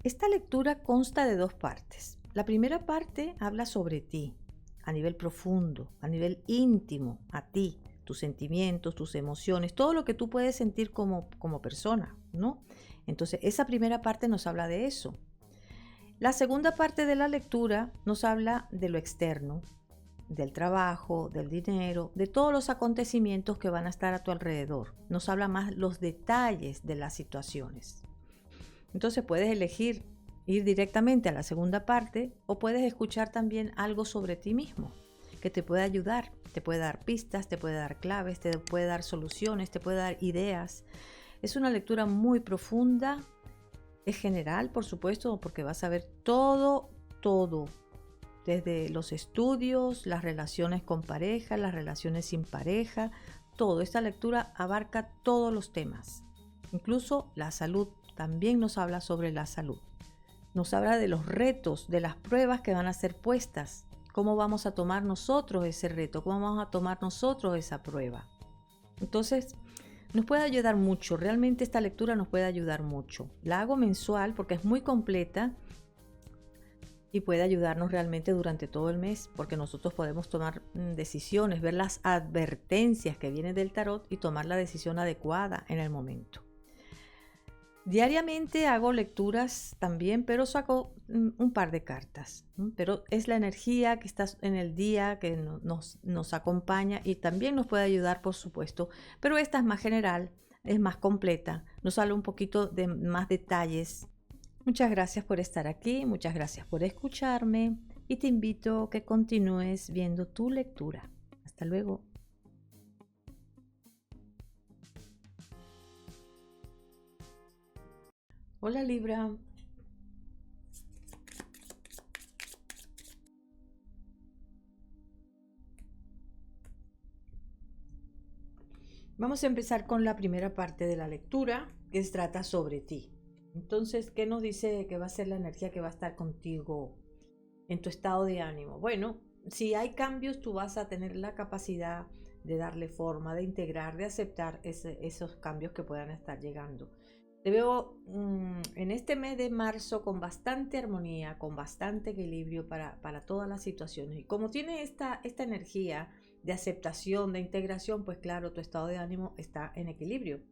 Esta lectura consta de dos partes. La primera parte habla sobre ti, a nivel profundo, a nivel íntimo, a ti, tus sentimientos, tus emociones, todo lo que tú puedes sentir como persona, ¿no? Entonces, esa primera parte nos habla de eso. La segunda parte de la lectura nos habla de lo externo, del trabajo, del dinero, de todos los acontecimientos que van a estar a tu alrededor. Nos habla más los detalles de las situaciones. Entonces puedes elegir ir directamente a la segunda parte o puedes escuchar también algo sobre ti mismo que te puede ayudar, te puede dar pistas, te puede dar claves, te puede dar soluciones, te puede dar ideas. Es una lectura muy profunda, es general, por supuesto, porque vas a ver todo, desde los estudios, las relaciones con pareja, las relaciones sin pareja, todo. Esta lectura abarca todos los temas, incluso la salud. También nos habla sobre la salud. Nos habla de los retos, de las pruebas que van a ser puestas. ¿Cómo vamos a tomar nosotros ese reto? ¿Cómo vamos a tomar nosotros esa prueba? Entonces, nos puede ayudar mucho. Realmente esta lectura nos puede ayudar mucho. La hago mensual porque es muy completa y puede ayudarnos realmente durante todo el mes, porque nosotros podemos tomar decisiones, ver las advertencias que vienen del tarot y tomar la decisión adecuada en el momento. Diariamente hago lecturas también, pero saco un par de cartas. Pero es la energía que está en el día que nos acompaña y también nos puede ayudar, por supuesto. Pero esta es más general, es más completa, nos habla un poquito de más detalles. Muchas gracias por estar aquí, muchas gracias por escucharme y te invito a que continúes viendo tu lectura. Hasta luego. Hola Libra. Vamos a empezar con la primera parte de la lectura, que se trata sobre ti. Entonces, ¿qué nos dice que va a ser la energía que va a estar contigo en tu estado de ánimo? Bueno, si hay cambios, tú vas a tener la capacidad de darle forma, de integrar, de aceptar esos cambios que puedan estar llegando. Te veo en este mes de marzo con bastante armonía, con bastante equilibrio para todas las situaciones. Y como tiene esta energía de aceptación, de integración, pues claro, tu estado de ánimo está en equilibrio.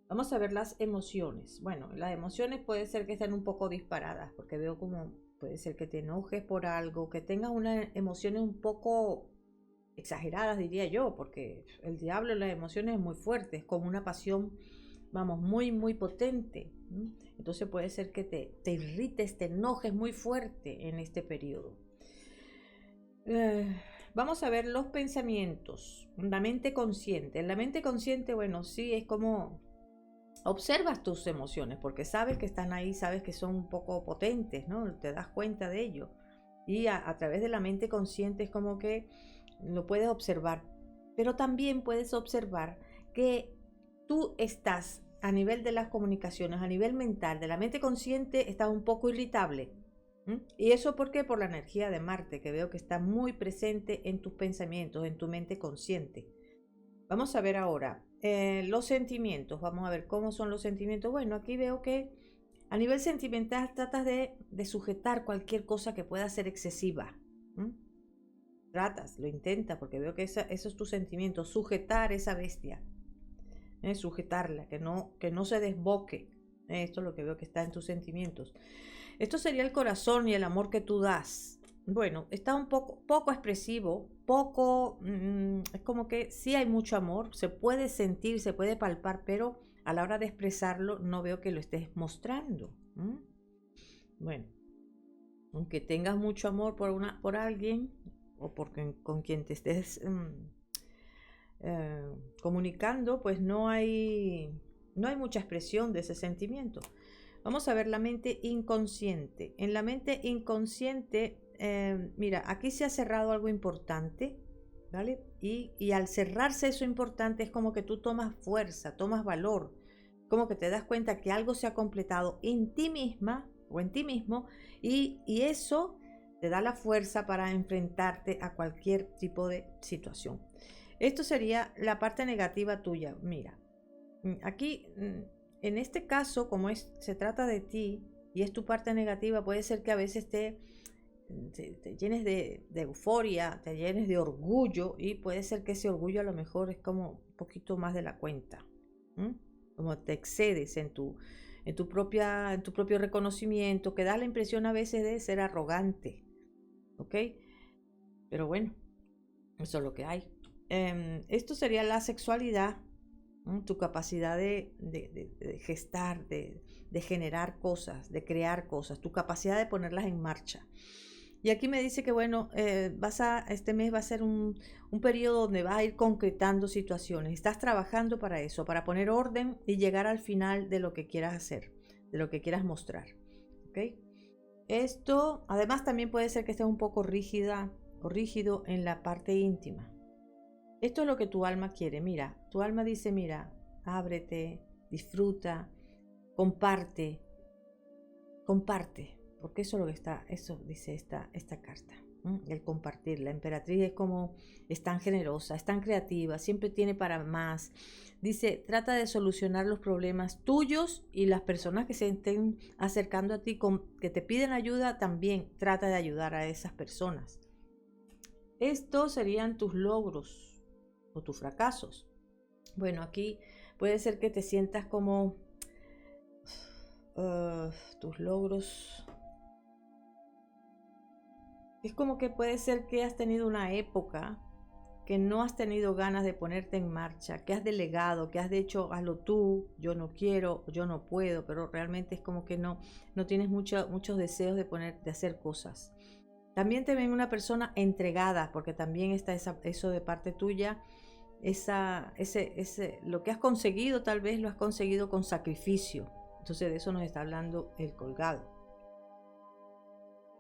Vamos a ver las emociones. Bueno, las emociones puede ser que estén un poco disparadas, porque veo como puede ser que te enojes por algo, que tengas unas emociones un poco exageradas, diría yo, porque el diablo en las emociones es muy fuerte, es como una pasión, vamos, muy potente. Entonces puede ser que te irrites, te enojes muy fuerte en este periodo. Vamos a ver los pensamientos, la mente consciente. En la mente consciente, bueno, sí, es como observas tus emociones, porque sabes que están ahí, sabes que son un poco potentes, ¿no? Te das cuenta de ello. Y a través de la mente consciente es como que lo puedes observar. Pero también puedes observar que tú estás a nivel de las comunicaciones, a nivel mental, de la mente consciente, estás un poco irritable. ¿Y eso por qué? Por la energía de Marte, que veo que está muy presente en tus pensamientos, en tu mente consciente. Vamos a ver ahora los sentimientos. Vamos a ver cómo son los sentimientos. Bueno, aquí veo que a nivel sentimental tratas de sujetar cualquier cosa que pueda ser excesiva. Tratas, lo intentas, porque veo que eso es tu sentimiento. Sujetar esa bestia. Sujetarla, que no se desboque. Esto es lo que veo que está en tus sentimientos. Esto sería el corazón y el amor que tú das. Bueno, está un poco expresivo, es como que sí hay mucho amor, se puede sentir, se puede palpar, pero a la hora de expresarlo no veo que lo estés mostrando. Bueno, aunque tengas mucho amor por alguien o con quien te estés comunicando, pues no hay mucha expresión de ese sentimiento. Vamos a ver la mente inconsciente. En la mente inconsciente, mira, aquí se ha cerrado algo importante, ¿vale? Y al cerrarse eso importante es como que tú tomas fuerza, tomas valor, como que te das cuenta que algo se ha completado en ti misma o en ti mismo y eso te da la fuerza para enfrentarte a cualquier tipo de situación. Esto sería la parte negativa tuya. Mira, aquí en este caso, como se trata de ti y es tu parte negativa, puede ser que a veces te llenes de euforia, te llenes de orgullo, y puede ser que ese orgullo a lo mejor es como un poquito más de la cuenta. ¿Mm? Como te excedes en tu propio reconocimiento, que da la impresión a veces de ser arrogante, ¿ok? Pero bueno, eso es lo que hay. Esto sería la sexualidad, tu capacidad de gestar, de generar cosas, de crear cosas, tu capacidad de ponerlas en marcha. Y aquí me dice que bueno, este mes va a ser un periodo donde vas a ir concretando situaciones. Estás trabajando para eso, para poner orden y llegar al final de lo que quieras hacer, de lo que quieras mostrar. ¿Ok? Esto, además, también puede ser que estés un poco rígida o rígido en la parte íntima. Esto es lo que tu alma quiere. Mira, tu alma dice, mira, ábrete, disfruta, comparte, comparte. Porque eso es lo que está, eso dice esta carta. El compartir. La emperatriz es tan generosa, es tan creativa, siempre tiene para más. Dice, trata de solucionar los problemas tuyos, y las personas que se estén acercando a ti, que te piden ayuda, también trata de ayudar a esas personas. Estos serían tus logros o tus fracasos. Bueno, aquí puede ser que te sientas como tus logros. Es como que puede ser que has tenido una época que no has tenido ganas de ponerte en marcha, que has delegado, que has dicho, hazlo tú, yo no quiero, yo no puedo, pero realmente es como que no tienes muchos deseos de hacer cosas. También te ven una persona entregada, porque también está eso de parte tuya, lo que has conseguido, tal vez lo has conseguido con sacrificio. Entonces de eso nos está hablando el colgado.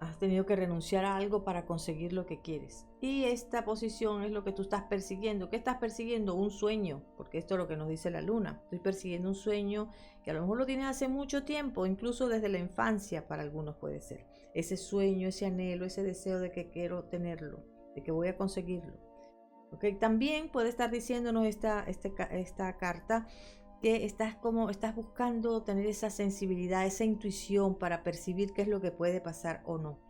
Has tenido que renunciar a algo para conseguir lo que quieres. Y esta posición es lo que tú estás persiguiendo. ¿Qué estás persiguiendo? Un sueño, porque esto es lo que nos dice la luna. Estoy persiguiendo un sueño que a lo mejor lo tienes hace mucho tiempo, incluso desde la infancia para algunos puede ser. Ese sueño, ese anhelo, ese deseo de que quiero tenerlo, de que voy a conseguirlo. ¿Okay? También puede estar diciéndonos esta carta que estás buscando tener esa sensibilidad, esa intuición para percibir qué es lo que puede pasar o no.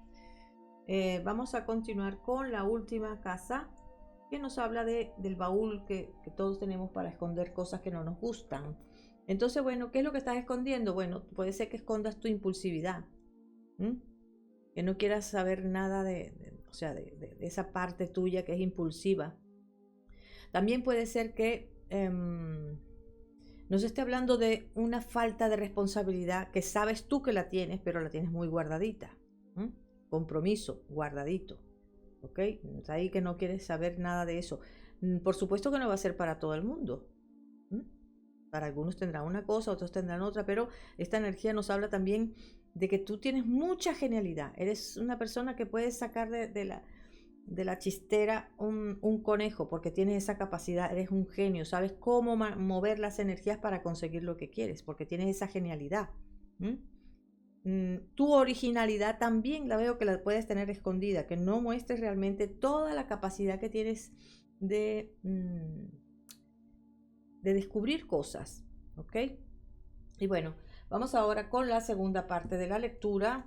Vamos a continuar con la última casa, que nos habla del baúl que todos tenemos para esconder cosas que no nos gustan. Entonces, bueno, ¿qué es lo que estás escondiendo? Bueno, puede ser que escondas tu impulsividad, que no quieras saber nada de esa parte tuya que es impulsiva. También puede ser que nos esté hablando de una falta de responsabilidad que sabes tú que la tienes, pero la tienes muy guardadita. Compromiso, guardadito. ¿Ok? Ahí que no quieres saber nada de eso. Por supuesto que no va a ser para todo el mundo. Para algunos tendrán una cosa, otros tendrán otra, pero esta energía nos habla también de que tú tienes mucha genialidad. Eres una persona que puede sacar de la chistera un conejo, porque tienes esa capacidad, eres un genio, sabes cómo mover las energías para conseguir lo que quieres, porque tienes esa genialidad. Tu originalidad también la veo que la puedes tener escondida, que no muestres realmente toda la capacidad que tienes de descubrir cosas, ¿ok? Y bueno, vamos ahora con la segunda parte de la lectura.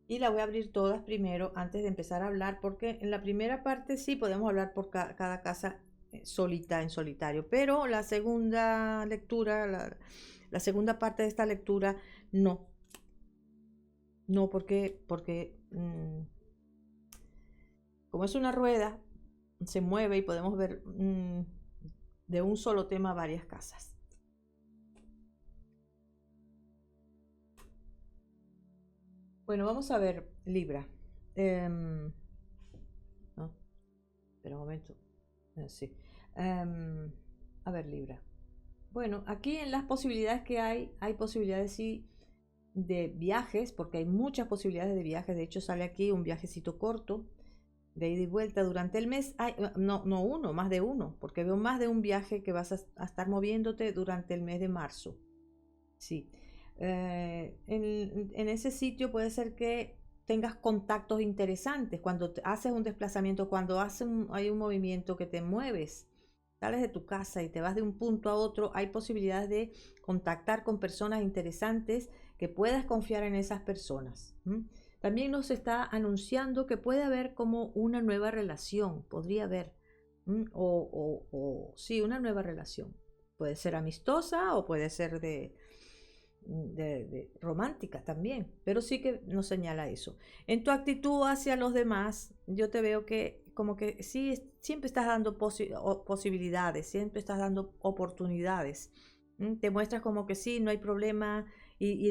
Y la voy a abrir todas primero antes de empezar a hablar, porque en la primera parte sí podemos hablar por cada casa solita, en solitario, pero la segunda lectura, la segunda parte de esta lectura, no. No, porque como es una rueda, se mueve y podemos ver de un solo tema varias casas. Bueno, vamos a ver Libra. No, espera un momento. Sí. A ver, Libra. Bueno, aquí en las posibilidades que hay posibilidades sí de viajes, porque hay muchas posibilidades de viajes. De hecho, sale aquí un viajecito corto, de ida y vuelta durante el mes. No uno, más de uno, porque veo más de un viaje que vas a estar moviéndote durante el mes de marzo. Sí. En ese sitio puede ser que tengas contactos interesantes cuando haces un desplazamiento, cuando hay un movimiento que te mueves. sales de tu casa y te vas de un punto a otro, hay posibilidades de contactar con personas interesantes que puedas confiar en esas personas. También nos está anunciando que puede haber como una nueva relación, podría haber, sí, una nueva relación. Puede ser amistosa o puede ser de romántica también, pero sí que nos señala eso. En tu actitud hacia los demás, yo te veo que como que sí, siempre estás dando posibilidades, siempre estás dando oportunidades. Te muestras como que sí, no hay problema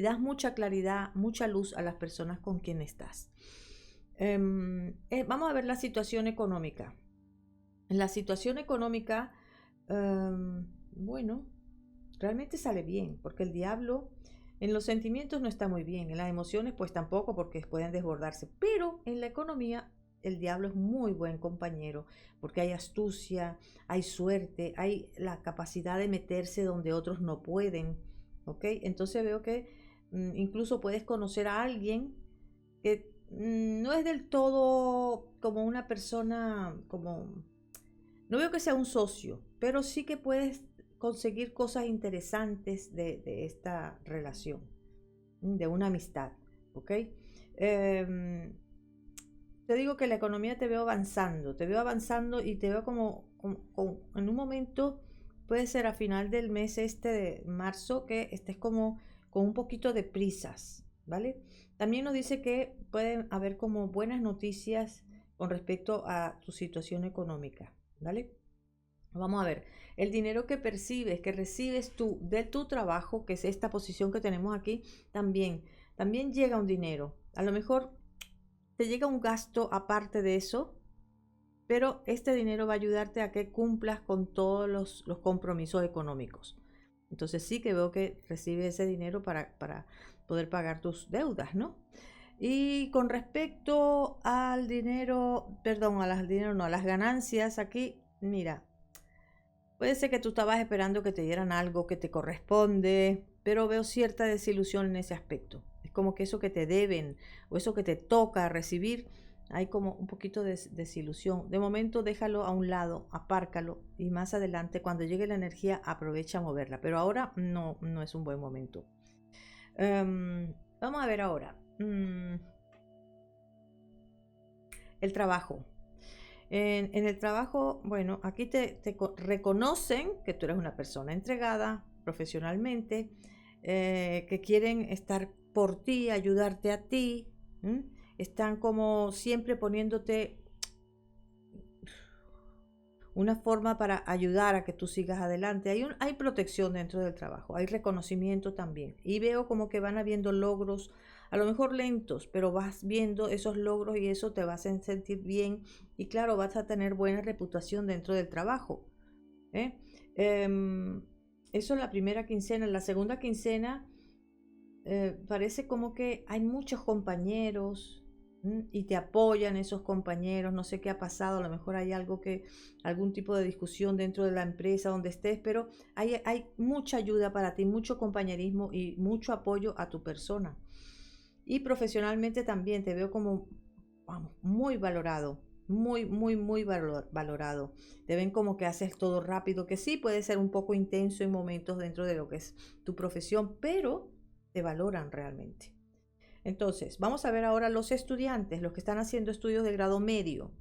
das mucha claridad, mucha luz a las personas con quien estás. Vamos a ver la situación económica. En la situación económica, bueno, realmente sale bien, porque el diablo en los sentimientos no está muy bien, en las emociones pues tampoco porque pueden desbordarse, pero en la economía el diablo es muy buen compañero, porque hay astucia, hay suerte, hay la capacidad de meterse donde otros no pueden, ¿ok? Entonces veo que incluso puedes conocer a alguien que no es del todo como una persona, como no veo que sea un socio, pero sí que puedes conseguir cosas interesantes de esta relación, de una amistad, ¿ok? Em, Te digo que la economía te veo avanzando y te veo como en un momento, puede ser a final del mes este de marzo, que estés como con un poquito de prisas, ¿vale? También nos dice que pueden haber como buenas noticias con respecto a tu situación económica, ¿vale? Vamos a ver, el dinero que percibes, que recibes tú de tu trabajo, que es esta posición que tenemos aquí, también llega un dinero. A lo mejor te llega un gasto aparte de eso, pero este dinero va a ayudarte a que cumplas con todos los compromisos económicos. Entonces sí que veo que recibes ese dinero para poder pagar tus deudas, ¿no? Y con respecto al dinero, perdón, a las ganancias, aquí, mira, puede ser que tú estabas esperando que te dieran algo que te corresponde, pero veo cierta desilusión en ese aspecto. Es como que eso que te deben o eso que te toca recibir, hay como un poquito de desilusión. De momento déjalo a un lado, apárcalo y más adelante cuando llegue la energía aprovecha a moverla. Pero ahora no es un buen momento. Vamos a ver ahora. El trabajo. En el trabajo, bueno, aquí te reconocen que tú eres una persona entregada profesionalmente, que quieren estar por ti, ayudarte a ti. Están como siempre poniéndote una forma para ayudar a que tú sigas adelante. Hay protección dentro del trabajo, hay reconocimiento también. Y veo como que van habiendo logros, a lo mejor lentos, pero vas viendo esos logros y eso te va a sentir bien. Y claro, vas a tener buena reputación dentro del trabajo. ¿eh? Em, Eso es la primera quincena. La segunda quincena parece como que hay muchos compañeros y te apoyan esos compañeros, no sé qué ha pasado, a lo mejor hay algún tipo de discusión dentro de la empresa donde estés, pero hay mucha ayuda para ti, mucho compañerismo y mucho apoyo a tu persona. Y profesionalmente también te veo como, vamos, muy valorado, muy valorado. Te ven como que haces todo rápido, que sí puede ser un poco intenso en momentos dentro de lo que es tu profesión, pero te valoran realmente. Entonces, vamos a ver ahora los estudiantes, los que están haciendo estudios de grado medio.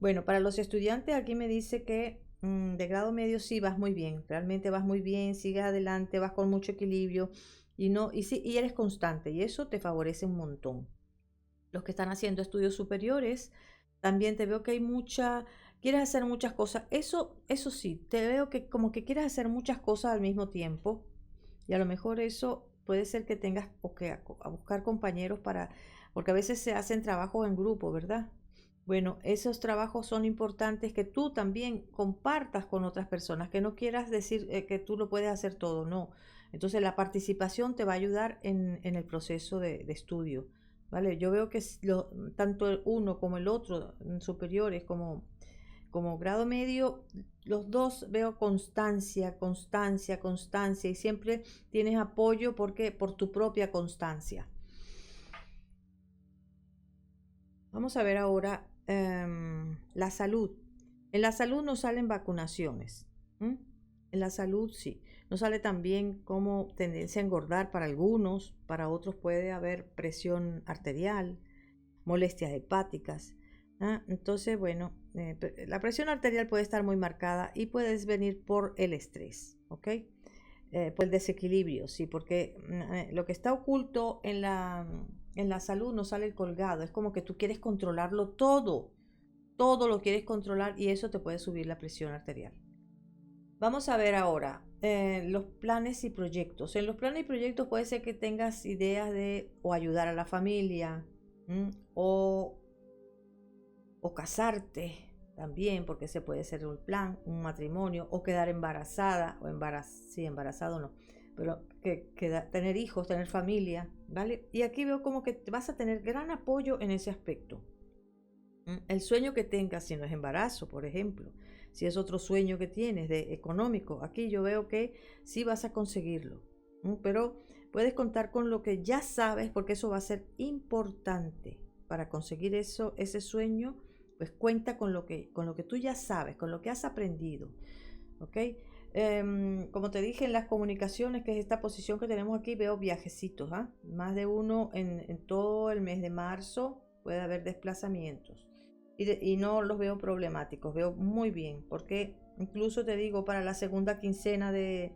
Bueno, para los estudiantes aquí me dice que de grado medio sí vas muy bien, realmente vas muy bien, sigues adelante, vas con mucho equilibrio y no y sí, y eres constante y eso te favorece un montón. Los que están haciendo estudios superiores, también te veo que hay quieres hacer muchas cosas. Eso sí, te veo que como que quieres hacer muchas cosas al mismo tiempo y a lo mejor eso puede ser que tengas o que a buscar compañeros porque a veces se hacen trabajos en grupo, ¿verdad? Bueno, esos trabajos son importantes que tú también compartas con otras personas, que no quieras decir que tú lo puedes hacer todo, no. Entonces la participación te va a ayudar en el proceso de estudio, ¿vale? Yo veo que tanto el uno como el otro, superiores como grado medio, los dos veo constancia y siempre tienes apoyo porque por tu propia constancia. Vamos a ver ahora la salud. En la salud nos salen vacunaciones. ¿Mm? En la salud sí. No sale tan bien como tendencia a engordar para algunos, para otros puede haber presión arterial, molestias hepáticas. Entonces, bueno, la presión arterial puede estar muy marcada y puede venir por el estrés, ¿ok? Por el desequilibrio, sí, porque lo que está oculto en la salud no sale colgado. Es como que tú quieres controlarlo todo lo quieres controlar y eso te puede subir la presión arterial. Vamos a ver ahora los planes y proyectos. En los planes y proyectos puede ser que tengas ideas de o ayudar a la familia, o casarte también, porque ese puede ser un plan, un matrimonio, o quedar embarazada, o sí, embarazado no, pero tener hijos, tener familia, ¿vale? Y aquí veo como que vas a tener gran apoyo en ese aspecto. El sueño que tengas, si no es embarazo, por ejemplo, si es otro sueño que tienes de económico, aquí yo veo que sí vas a conseguirlo, pero puedes contar con lo que ya sabes, porque eso va a ser importante para conseguir eso, ese sueño. Pues cuenta con lo que tú ya sabes, con lo que has aprendido, ¿ok? Como te dije en las comunicaciones, que es esta posición que tenemos aquí, veo viajecitos, más de uno en todo el mes de marzo, puede haber desplazamientos. Y no los veo problemáticos, veo muy bien, porque incluso te digo, para la segunda quincena del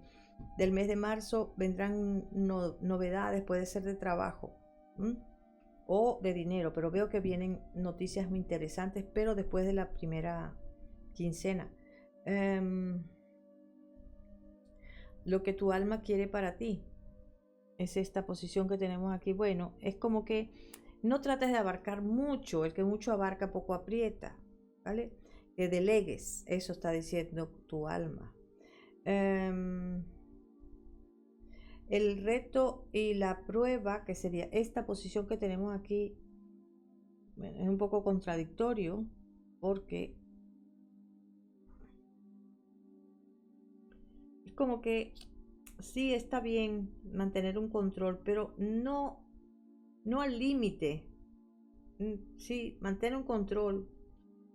mes de marzo vendrán novedades, puede ser de trabajo, o de dinero, pero veo que vienen noticias muy interesantes, pero después de la primera quincena. Lo que tu alma quiere para ti es esta posición que tenemos aquí. Bueno, es como que no trates de abarcar mucho, el que mucho abarca poco aprieta, ¿vale? Que delegues, eso está diciendo tu alma. El reto y la prueba, que sería esta posición que tenemos aquí, bueno, es un poco contradictorio, porque es como que sí está bien mantener un control, pero no al límite. Sí, mantén un control,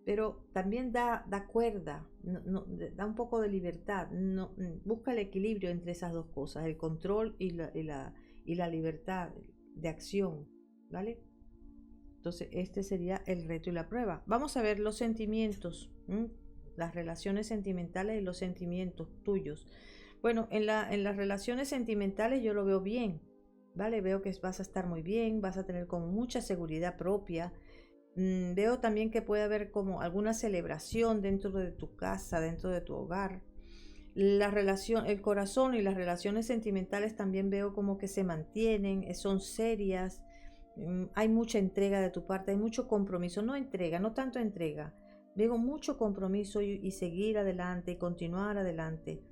pero también da cuerda, da un poco de libertad. No, busca el equilibrio entre esas dos cosas, el control y la libertad de acción, ¿vale? Entonces, este sería el reto y la prueba. Vamos a ver los sentimientos, las relaciones sentimentales y los sentimientos tuyos. Bueno, en las relaciones sentimentales yo lo veo bien, ¿vale? Veo que vas a estar muy bien, vas a tener como mucha seguridad propia. Veo también que puede haber como alguna celebración dentro de tu casa, dentro de tu hogar. La relación, el corazón y las relaciones sentimentales también veo como que se mantienen, son serias. Hay mucha entrega de tu parte, hay mucho compromiso, no entrega, no tanto entrega. Veo mucho compromiso y seguir adelante y continuar adelante.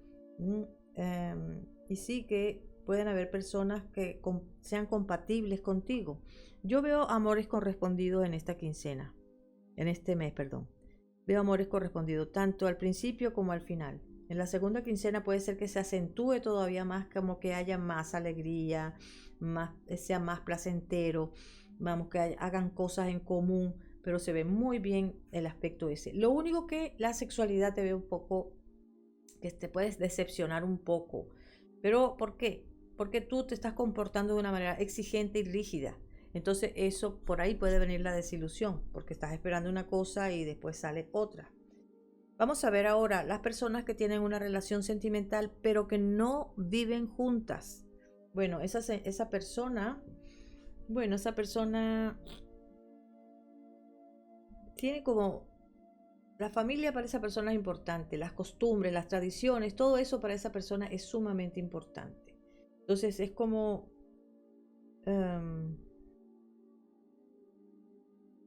Y sí que pueden haber personas que sean compatibles contigo. Yo veo amores correspondidos en esta quincena, en este mes, perdón. Veo amores correspondidos tanto al principio como al final. En la segunda quincena puede ser que se acentúe todavía más, como que haya más alegría, sea más placentero, vamos, que hagan cosas en común, pero se ve muy bien el aspecto ese. Lo único que la sexualidad te ve un poco, que te puedes decepcionar un poco. ¿Pero por qué? Porque tú te estás comportando de una manera exigente y rígida. Entonces eso, por ahí puede venir la desilusión, porque estás esperando una cosa y después sale otra. Vamos a ver ahora las personas que tienen una relación sentimental pero que no viven juntas. Bueno, esa persona tiene como, la familia para esa persona es importante, las costumbres, las tradiciones, todo eso para esa persona es sumamente importante. Entonces es como,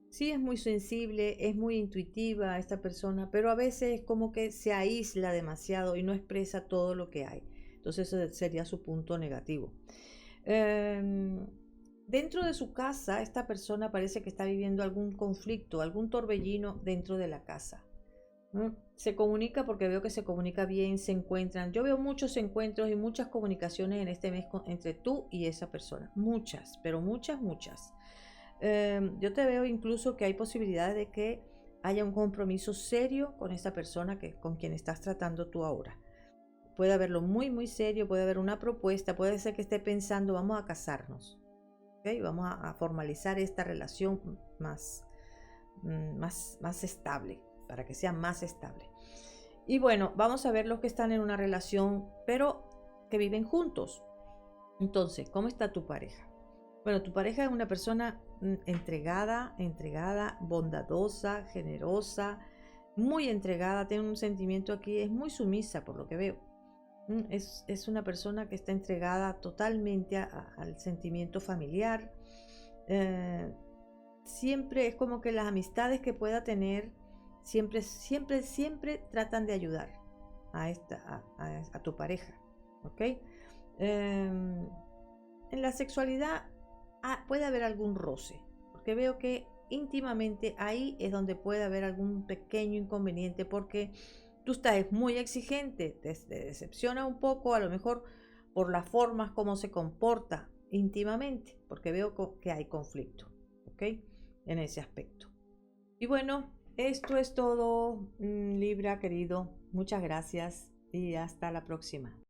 sí es muy sensible, es muy intuitiva esta persona, pero a veces como que se aísla demasiado y no expresa todo lo que hay. Entonces ese sería su punto negativo. Dentro de su casa, esta persona parece que está viviendo algún conflicto, algún torbellino dentro de la casa. Se comunica, porque veo que se comunica bien, se encuentran. Yo veo muchos encuentros y muchas comunicaciones en este mes entre tú y esa persona. Muchas, pero muchas, muchas. Yo te veo incluso que hay posibilidades de que haya un compromiso serio con esa persona con quien estás tratando tú ahora. Puede haberlo muy, muy serio, puede haber una propuesta, puede ser que esté pensando, vamos a casarnos, ¿okay? Vamos a formalizar esta relación más estable, para que sea más estable. Y bueno, vamos a ver los que están en una relación, pero que viven juntos. Entonces, ¿cómo está tu pareja? Bueno, tu pareja es una persona entregada, bondadosa, generosa, muy entregada, tiene un sentimiento aquí, es muy sumisa por lo que veo. Es una persona que está entregada totalmente al sentimiento familiar. Siempre es como que las amistades que pueda tener, siempre tratan de ayudar a tu pareja, ¿ok? En la sexualidad puede haber algún roce, porque veo que íntimamente ahí es donde puede haber algún pequeño inconveniente, porque tú estás muy exigente, te decepciona un poco, a lo mejor por las formas como se comporta íntimamente, porque veo que hay conflicto, ¿ok? En ese aspecto. Y bueno, esto es todo, Libra querido. Muchas gracias y hasta la próxima.